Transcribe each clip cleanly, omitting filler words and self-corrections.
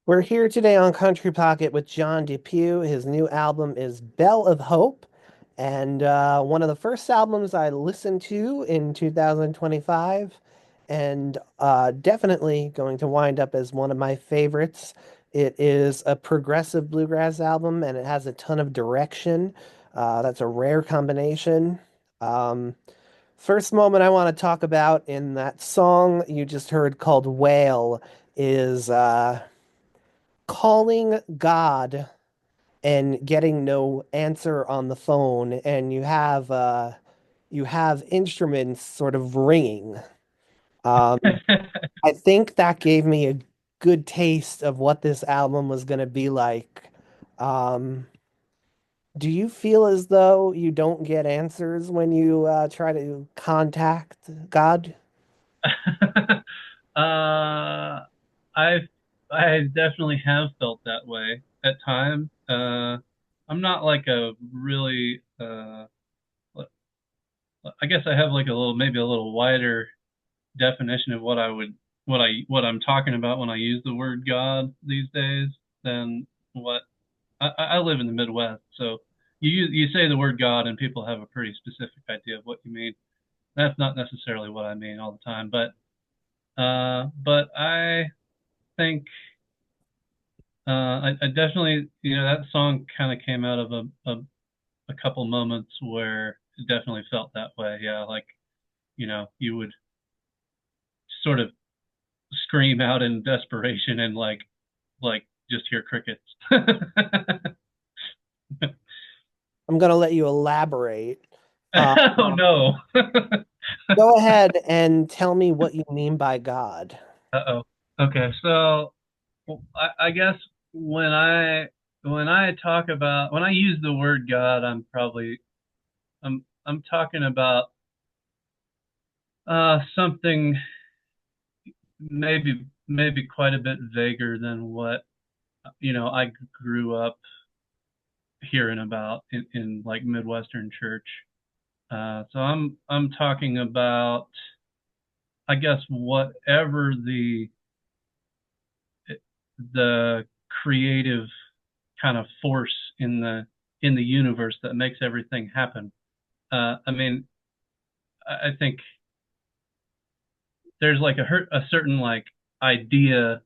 We're here today on Country Pocket with John Depew. His new album is Bell of Hope, and one of the first albums I listened to in 2025, and definitely going to wind up as one of my favorites. It is a progressive bluegrass album, and it has a ton of direction. That's a rare combination. Um, First moment I want to talk about in that song you just heard called Whale is calling God and getting no answer on the phone, and you have instruments sort of ringing. Um, I think that gave me a good taste of what this album was going to be like. Um, do you feel as though you don't get answers when you try to contact God? uh, I I definitely have felt that way at times. I'm not like a really I guess I have like a little maybe a little wider definition of what I'm talking about when I use the word God these days than what I live in the Midwest, so you say the word God and people have a pretty specific idea of what you mean. That's not necessarily what I mean all the time, but I think I definitely, that song kind of came out of a couple moments where it definitely felt that way. Yeah, like, you would sort of scream out in desperation and like just hear crickets. I'm going to let you elaborate. Uh, Oh no. Go ahead and tell me what you mean by God. Uh-oh. Okay, so I guess when when I use the word God, I'm talking about something maybe quite a bit vaguer than what I grew up hearing about in like Midwestern church. So I'm talking about, I guess, whatever the creative kind of force in the universe that makes everything happen. I mean, I think there's like a certain like idea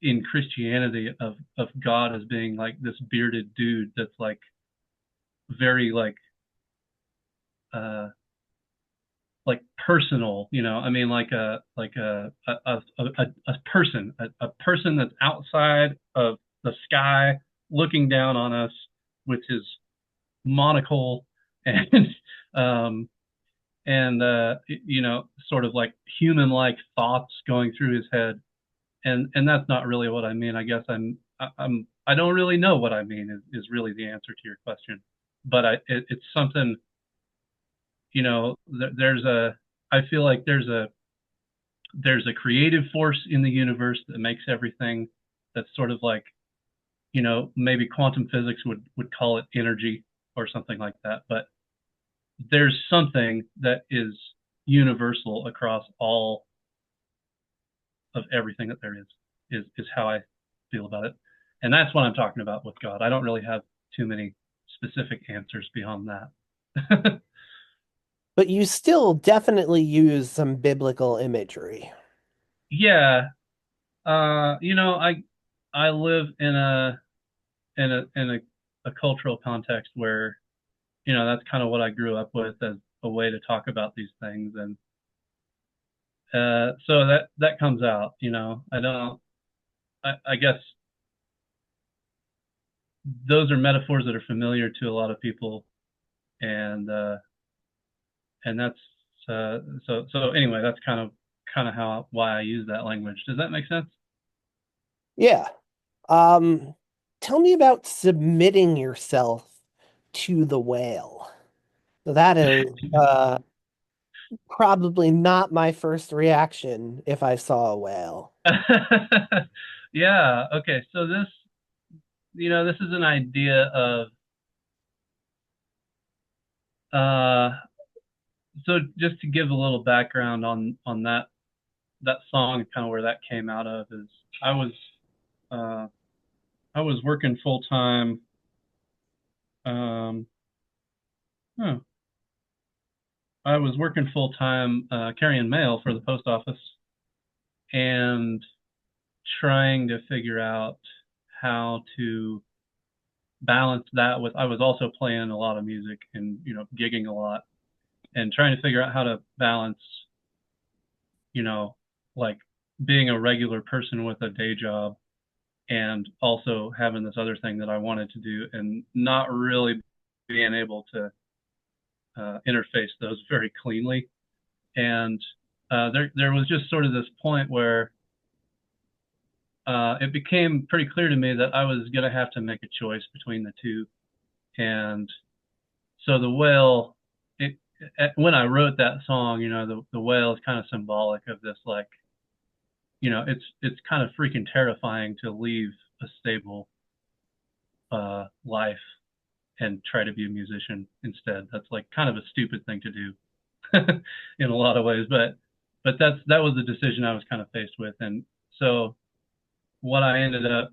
in Christianity of God as being like this bearded dude that's like very uh like personal, I mean, like a person, a person that's outside of the sky looking down on us with his monocle and um sort of like human like thoughts going through his head. And that's not really what I mean. I guess I don't really know what I mean is really the answer to your question. But it's something, there's a I feel like there's a creative force in the universe that makes everything, that's sort of like, maybe quantum physics would call it energy or something like that. But there's something that is universal across all of everything that there is how I feel about it. And that's what I'm talking about with God. I don't really have too many specific answers beyond that. But you still definitely use some biblical imagery. Yeah, I live in a cultural context where, that's kind of what I grew up with as a way to talk about these things. And so that comes out. I don't. I guess those are metaphors that are familiar to a lot of people, and that's so anyway, that's kind of how why I use that language. Does that make sense? Yeah. Um, Tell me about submitting yourself to the whale. That is probably not my first reaction if I saw a whale. Yeah. Okay. So this is an idea of uh so just to give a little background on that song and kind of where that came out of is I was Uh, I was working full time. Um, huh, I was working full time carrying mail for the post office and trying to figure out how to balance that with. I was also playing a lot of music and gigging a lot and trying to figure out how to balance you know like being a regular person with a day job and also having this other thing that I wanted to do and not really being able to interface those very cleanly. And there was just sort of this point where it became pretty clear to me that I was going to have to make a choice between the two. And so the whale, it, when I wrote that song, the whale is kind of symbolic of this, like, it's kind of freaking terrifying to leave a stable life and try to be a musician instead. That's like kind of a stupid thing to do in a lot of ways, but that was the decision I was kind of faced with. And so what I ended up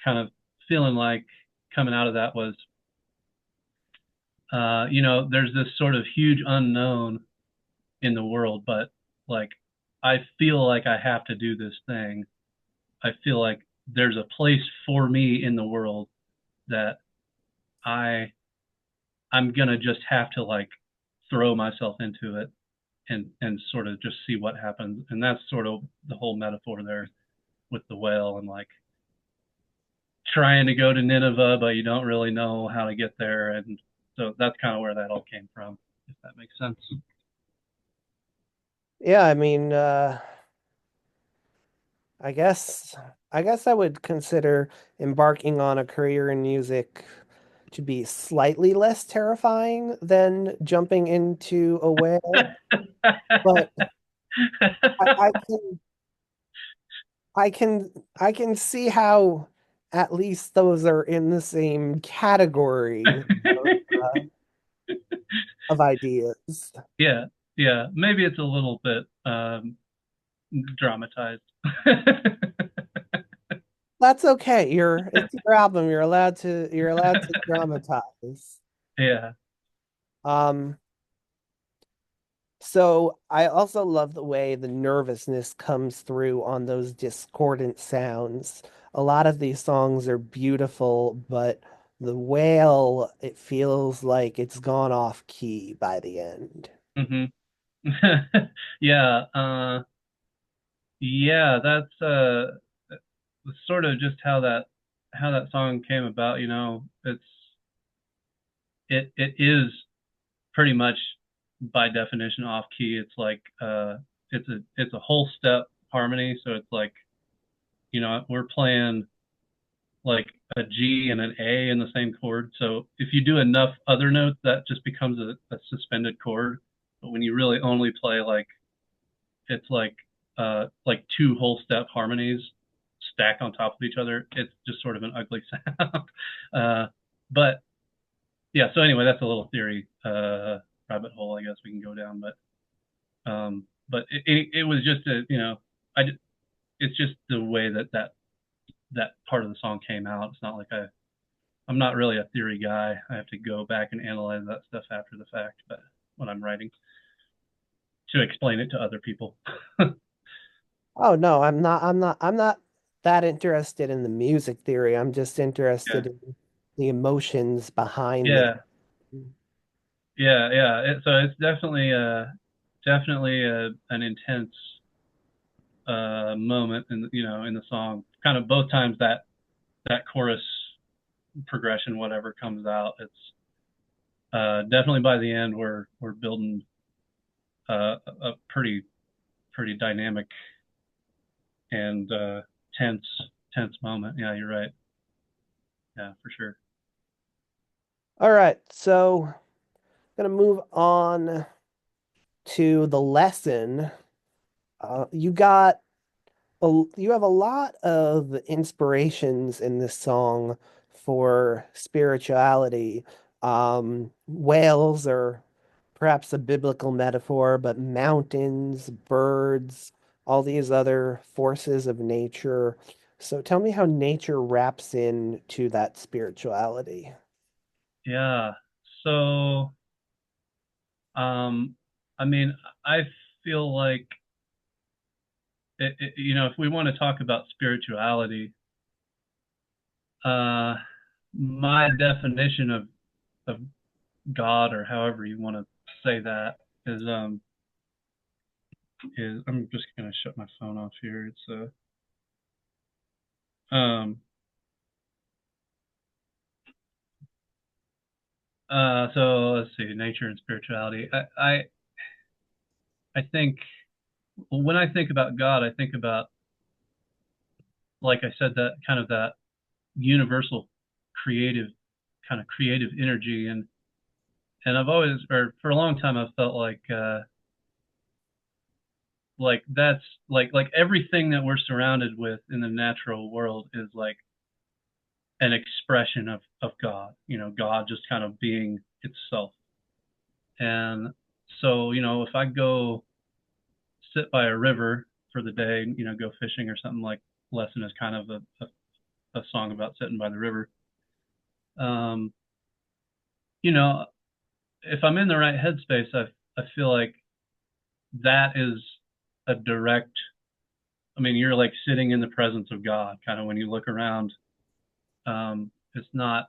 kind of feeling like coming out of that was, there's this sort of huge unknown in the world, but like I feel like I have to do this thing. I feel like there's a place for me in the world that I I'm gonna just have to like throw myself into it and sort of just see what happens. And that's sort of the whole metaphor there with the whale and like trying to go to Nineveh, but you don't really know how to get there. And so that's kind of where that all came from, if that makes sense. Yeah, I mean, I guess I guess I would consider embarking on a career in music to be slightly less terrifying than jumping into a whale. But I can I can I can see how at least those are in the same category uh, of ideas. Yeah, yeah. Maybe it's a little bit dramatized. That's okay. It's your album. You're allowed to dramatize. Yeah. Um, so I also love the way the nervousness comes through on those discordant sounds. A lot of these songs are beautiful, but the wail, it feels like it's gone off key by the end. Hmm. Yeah. Yeah. That's sort of just how that song came about. It is pretty much by definition off key. It's like it's a whole step harmony. So it's like we're playing like a G and an A in the same chord. So if you do enough other notes, that just becomes a suspended chord. But when you really only play like it's like two whole step harmonies stacked on top of each other, it's just sort of an ugly sound. But yeah, so anyway, that's a little theory rabbit hole I guess we can go down. But it was just I it's just the way that part of the song came out. It's not like I'm not really a theory guy. I have to go back and analyze that stuff after the fact, but when I'm writing to explain it to other people. Oh no, I'm not that interested in the music theory. I'm just Yeah. interested in the emotions behind the Yeah. Yeah. So it's definitely an intense moment in the song. Kind of both times that chorus progression, whatever comes out, it's definitely by the end we're building a pretty dynamic and tense tense moment. Yeah, you're right. Yeah, for sure. All right, so gonna move on to the lesson. You got you have a lot of inspirations in this song for spirituality. Whales are perhaps a biblical metaphor, but mountains, birds, all these other forces of nature. So tell me how nature wraps in to that spirituality. Yeah. So, um, I mean, I feel like if we want to talk about spirituality, uh, my definition of God, or however you want to say that, is I'm just gonna shut my phone off here. It's so let's see, nature and spirituality. I think when I think about God, I think about, like I said, that kind of that universal creative creative energy. And I've always, or for a long time, I've felt like that's like everything that we're surrounded with in the natural world is like an expression of God, God just kind of being itself. And so, if I go sit by a river for the day, go fishing or something, like Lesson is kind of a song about sitting by the river. Um, you know, if I'm in the right headspace, I feel like that is a direct, I mean, you're like sitting in the presence of God, kind of when you look around. It's not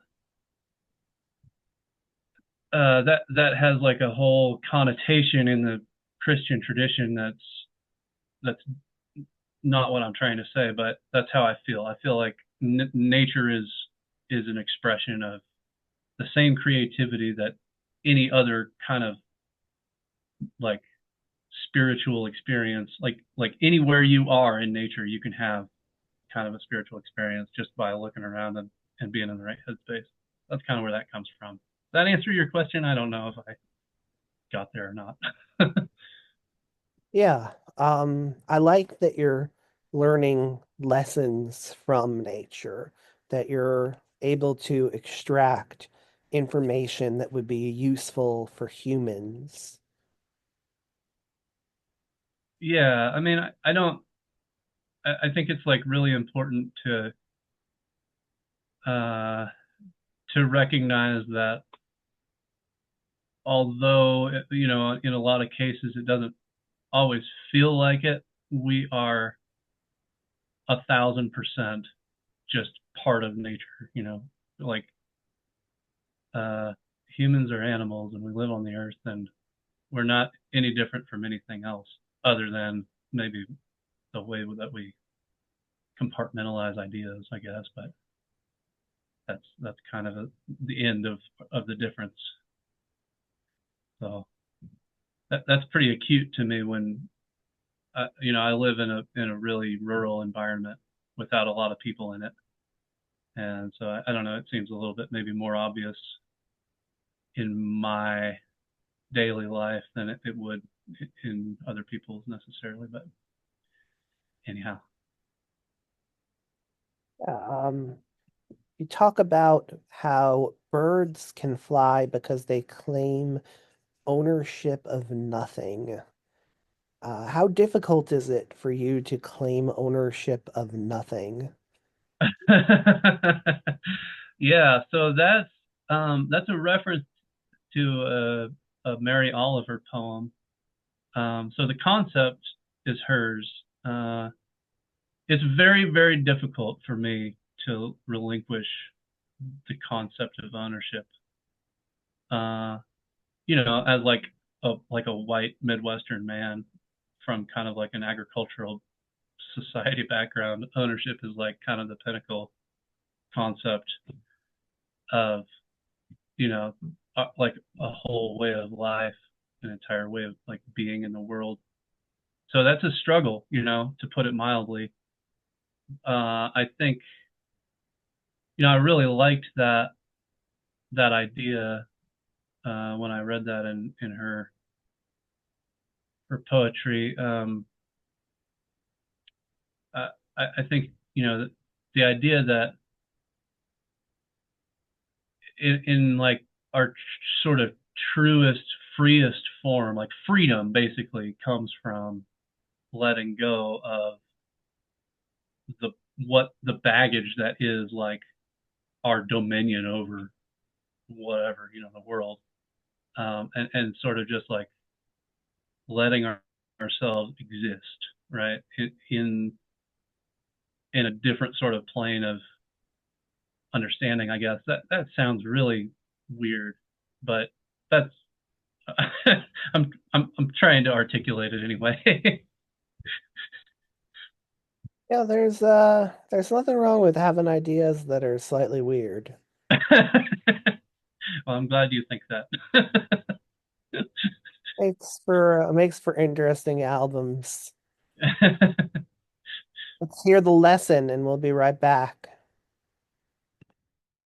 that has like a whole connotation in the Christian tradition that's not what I'm trying to say, but that's how I feel. I feel like nature is an expression of the same creativity that any other kind of like spiritual experience, like anywhere you are in nature, you can have kind of a spiritual experience just by looking around and being in the right headspace. That's kind of where that comes from. Does that answer your question? I don't know if I got there or not. Yeah, I like that you're learning lessons from nature, that you're able to extract information that would be useful for humans. Yeah, I mean, I don't. I think it's like really important uh, to recognize that although in a lot of cases it doesn't always feel like it, we are 1,000% just part of nature. Like uh, humans are animals and we live on the earth, and we're not any different from anything else other than maybe the way that we compartmentalize ideas, I guess. But that's kind of the end of the difference. So that's pretty acute to me when I live in a really rural environment without a lot of people in it, and so I don't know. It seems a little bit maybe more obvious in my daily life than it would in other people's necessarily. But anyhow, Um, you talk about how birds can fly because they claim ownership of nothing. How difficult is it for you to claim ownership of nothing? yeah. So that's a reference to a Mary Oliver poem. So the concept is hers. It's very, very difficult for me to relinquish the concept of ownership. Uh, as like a white Midwestern man from kind of like an agricultural society background, ownership is like kind of the pinnacle concept of you know like a whole way of life, an entire way of like being in the world. So that's a struggle, to put it mildly. I think I really liked that idea when I read that in her poetry. I, I think the idea that in like our sort of truest, freest form, like freedom, basically comes from letting go of the what the baggage that is like our dominion over whatever, the world, and sort of just like letting ourselves exist, right? In a different sort of plane of understanding, I guess. That sounds really weird, but that's I'm trying to articulate it anyway. Yeah, there's nothing wrong with having ideas that are slightly weird. Well, I'm glad you think that. Makes for interesting albums. Let's hear the lesson and we'll be right back.